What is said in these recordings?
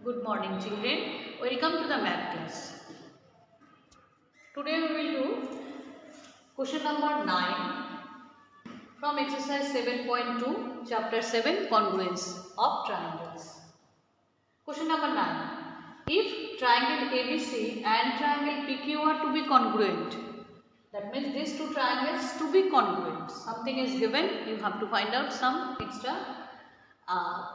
Good morning, children. Welcome to the math class. Today we will do question number 9 from exercise 7.2, chapter 7, congruence of triangles. Question number 9. If triangle ABC and triangle PQ are to be congruent, that means these two triangles to be congruent. Something is given, you have to find out some extra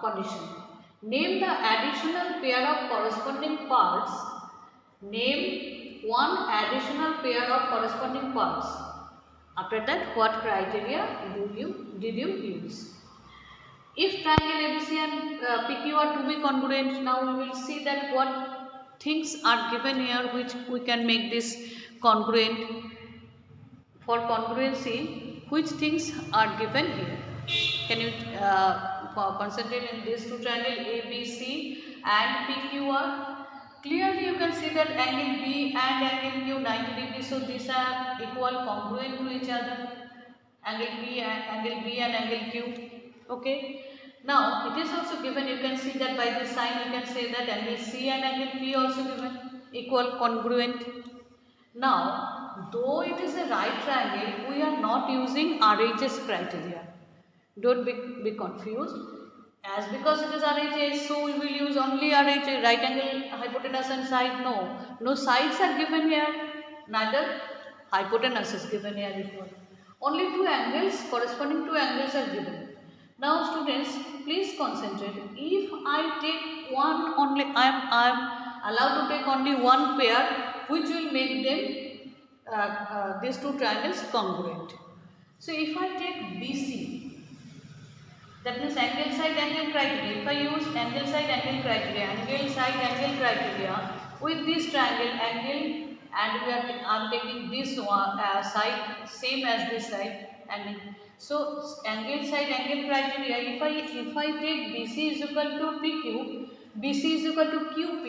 condition. Name the additional pair of corresponding parts. Name one additional pair of corresponding parts. After that, what criteria did you use? If triangle ABC and PQ are to be congruent, now we will see that what things are given here which we can make this congruent. For congruency, which things are given here? Can you concentrate in these two triangles ABC and PQR? Clearly you can see that angle B and angle Q 90 degrees, so these are equal, congruent to each other. Angle B and angle Q. Okay. Now it is also given, you can see that by this sign you can say that angle C and angle P also given, equal, congruent. Now, though it is a right triangle, we are not using RHS criteria. Don't be confused. As because it is RHS, so we will use only RHS, right angle, hypotenuse and side. No sides are given here. Neither hypotenuse is given here equal. Only two angles, corresponding two angles are given. Now students, please concentrate. If I take one only, I am allowed to take only one pair which will make them these two triangles congruent. So if I take BC, that means angle side angle criteria. If I use angle side angle criteria with this triangle angle, and I am taking this one side same as this side, and so angle side angle criteria. If I take BC is equal to PQ, BC is equal to QP.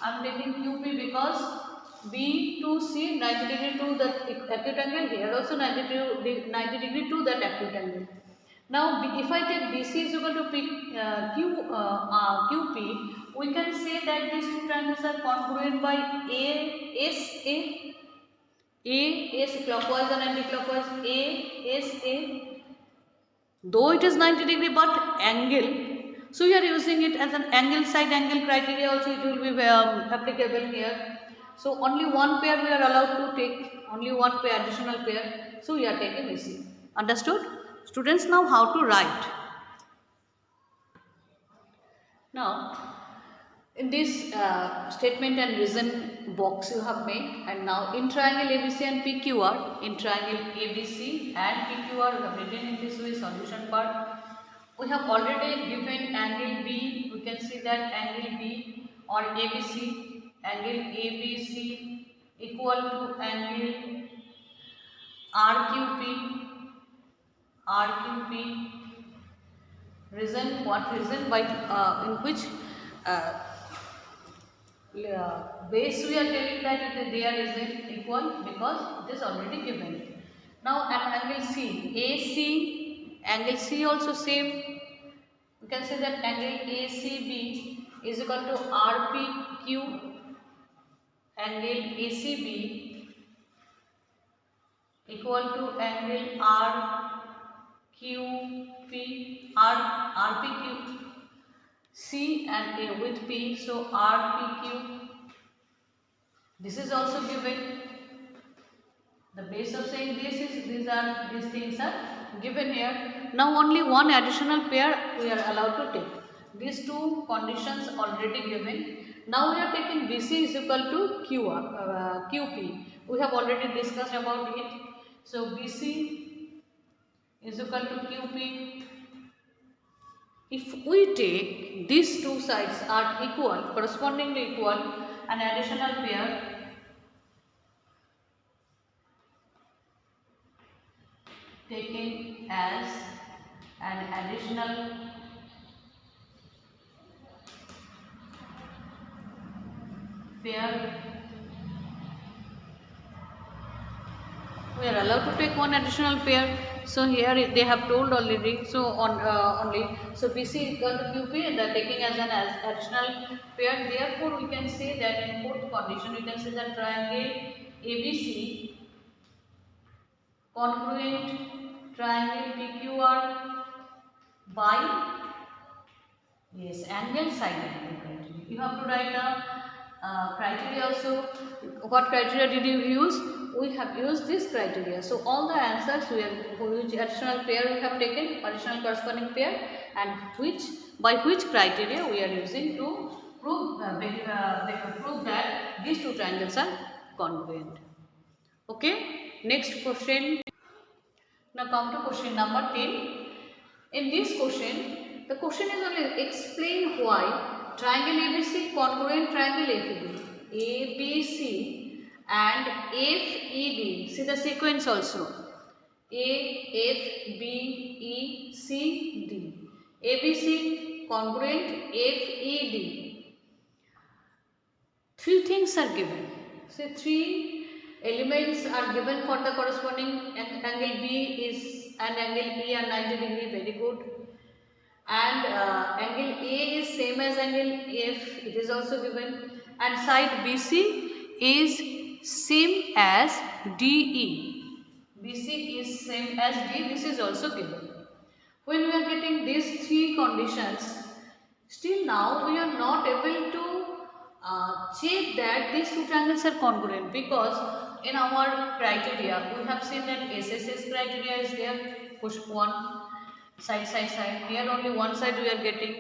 I am taking QP because B to C 90 degree to the acute angle, here also 90 degree to that acute angle. Now, if I take BC is equal to QP, we can say that these two triangles are congruent by AS clockwise and anti-clockwise, ASA. Though it is 90 degree but angle, so we are using it as an angle side angle criteria also, it will be applicable here. So only one pair we are allowed to take, only one pair, additional pair, so we are taking AC. Understood? Students, now how to write? Now in this statement and reason box you have made, and now in triangle ABC and PQR, in triangle ABC and PQR we have written in this way solution part. We have already given angle B, we can see that angle B or ABC, angle ABC equal to angle RQP. Reason, what reason? By in which uh, base we are telling that there is equal, because it is already given. Now at angle C, AC, angle C also same. We can say that angle ACB is equal to RPQ, angle ACB equal to angle RPQ, C and A with P, so RPQ. This is also given. The base of saying this is these things are given here. Now only one additional pair we are allowed to take. These two conditions already given. Now we are taking BC is equal to QP. We have already discussed about it. So BC is equal to QP. If we take these two sides are equal, correspondingly equal, an additional pair taken as an additional pair, we are allowed to take one additional pair. So here they have told already. So on only, so BC is equal to QP and they are taking as an additional pair. Therefore we can say that in fourth condition we can say that triangle ABC congruent triangle PQR by, yes, angle side angle criteria. You have to write the criteria also. What criteria did you use? We have used this criteria. So all the answers we have, which additional pair we have taken, additional corresponding pair, and which by which criteria we are using to prove prove that these two triangles are congruent. Okay. Next question. Now come to question number 10. In this question, the question is only explain why triangle ABC congruent triangle AFB. ABC and FEB. See the sequence also. A, F, B, E, C, D. ABC congruent FED. Three things are given. So three elements are given for the corresponding angle B is and angle E are 90 degree, very good. And angle A is same as angle F, it is also given. And side BC is same as DE. BC is same as D, this is also given. When we are getting these three conditions, still now we are not able to check that these two triangles are congruent, because in our criteria we have seen that SSS criteria is there, push one side. Here only one side we are getting.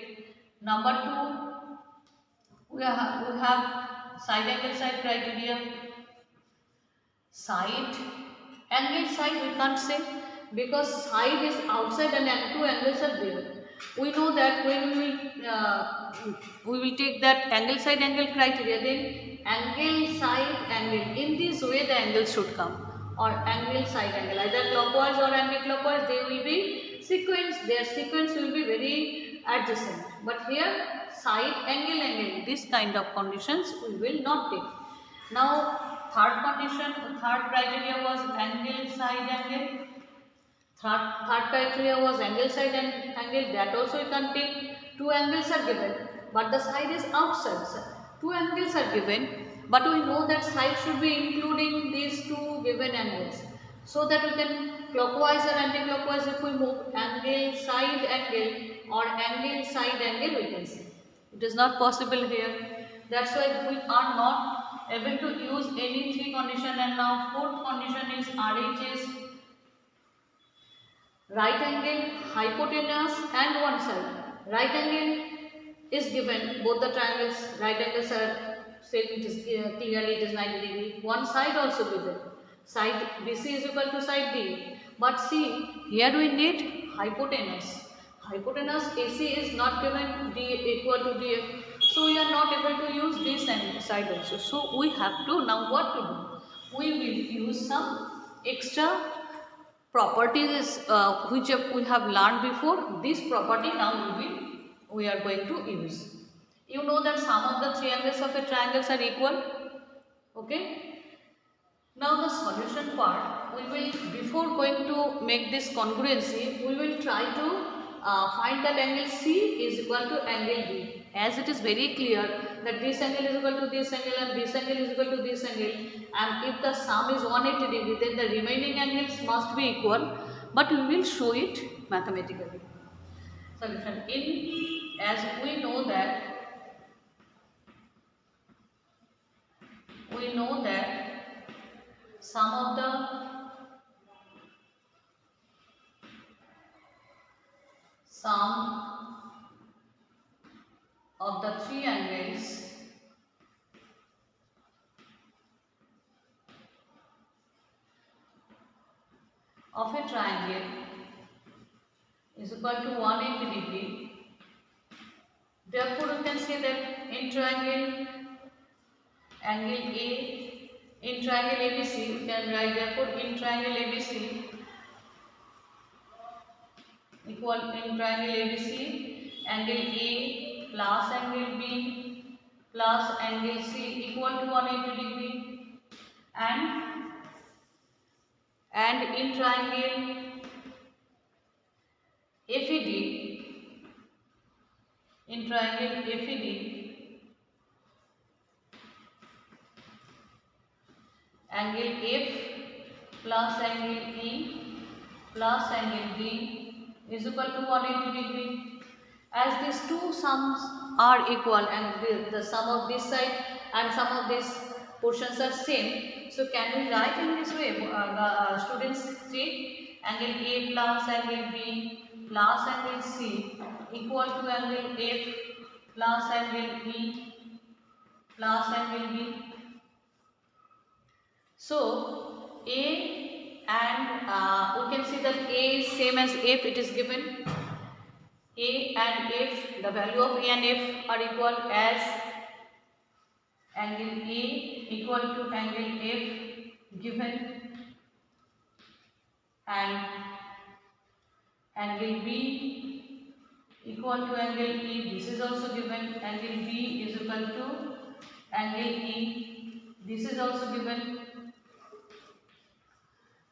Number two, we have side angle side criteria. Side angle side we can't say, because side is outside and two angles are there. We know that when we will take that angle side angle criteria, then angle side angle, in this way the angle should come, or angle side angle, either clockwise or anti-clockwise, they will be sequence, their sequence will be very adjacent. But here side angle, this kind of conditions we will not take. Now third condition, third criteria was angle side angle. Third criteria was angle side and angle, that also you can take. Two angles are given, but the side is outside. Two angles are given, but we know that side should be including these two given angles, so that we can clockwise or anti-clockwise, if we move angle side angle or angle side angle, we can see. It is not possible here. That's why we are not able to use any three condition. And now fourth condition is RHS, right angle, hypotenuse and one side. Right angle is given, both the triangles, right angles are said, it is clearly it is 90 degree. One side also given, side BC is equal to side D. But see, here we need hypotenuse. Hypotenuse AC is not given, D equal to DF. So we are not able to use this side also. So we have to, now what to do? We will use some extra properties which we have learned before. This property now we are going to use. You know that sum of the three angles of a triangles are equal. Okay. Now the solution part, we will, before going to make this congruency, we will try to find that angle C is equal to angle B. As it is very clear that this angle is equal to this angle and this angle is equal to this angle, and if the sum is 180 degree, then the remaining angles must be equal, but we will show it mathematically. Solution in, as we know that sum of the three angles of a triangle is equal to 180 degree. Therefore, you can say that in triangle angle A, in triangle ABC, you can write, therefore in triangle ABC equal, in triangle ABC angle A plus angle B plus angle C equal to 180 degree, and in triangle FED, in triangle FED, angle F plus angle E plus angle D is equal to 180 degree. As these two sums are equal and the sum of this side and sum of these portions are same, so can we write in this way? Students see, angle A plus angle B plus angle C equal to angle F plus angle E plus angle B. So A and we can see that A is same as F, it is given. A and F, the value of A and F are equal as angle A equal to angle F given, and angle B equal to angle E, this is also given. Angle B is equal to angle E, this is also given.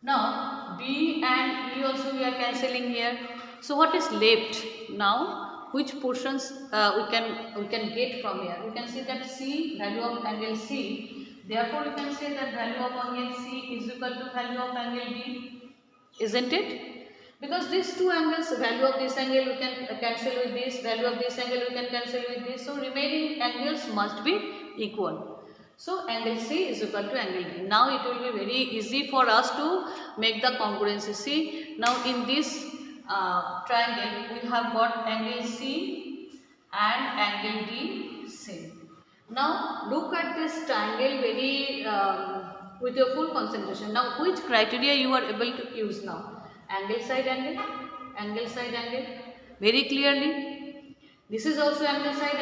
Now B and E also we are cancelling here. So what is left now? Which portions we can get from here? We can see that C, value of angle C. Therefore, we can say that value of angle C is equal to value of angle D, isn't it? Because these two angles, value of this angle we can cancel with this, value of this angle we can cancel with this. So remaining angles must be equal. So angle C is equal to angle D. Now it will be very easy for us to make the congruency. See, now in this triangle we have got angle C and angle D same. Now look at this triangle very with your full concentration. Now which criteria you are able to use now? Angle side angle, angle side angle, very clearly. This is also angle side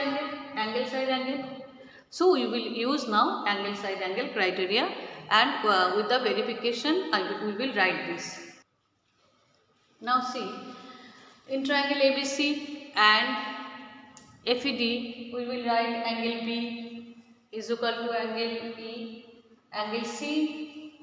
angle side angle. So we will use now angle side angle criteria, and with the verification we will write this. Now see, in triangle ABC and FED we will write angle B is equal to angle E, angle C,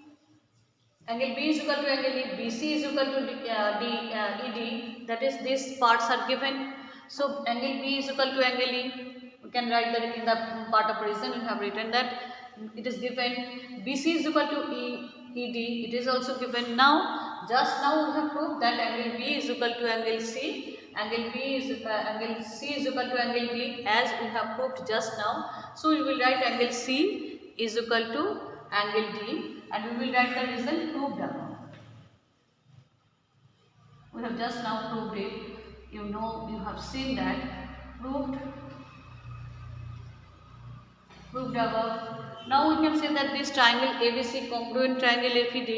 angle B is equal to angle E, BC is equal to ED, that is these parts are given. So angle B is equal to angle E, we can write that in the part of reason we have written that it is given. BC is equal to ED, it is also given. Now just now we have proved that angle B is equal to angle C, angle C is equal to angle D, as we have proved just now. So we will write angle C is equal to angle D, and we will write the result proved above. We have just now proved it. You know, you have seen that proved above. Now we can say that this triangle ABC congruent triangle FED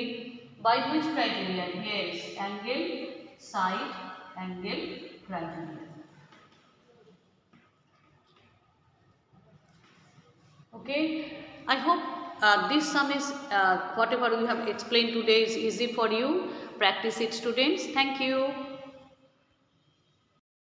by which criterion? Yes, angle side angle criterion. Okay, I hope this sum is whatever we have explained today is easy for you. Practice it, students. Thank you.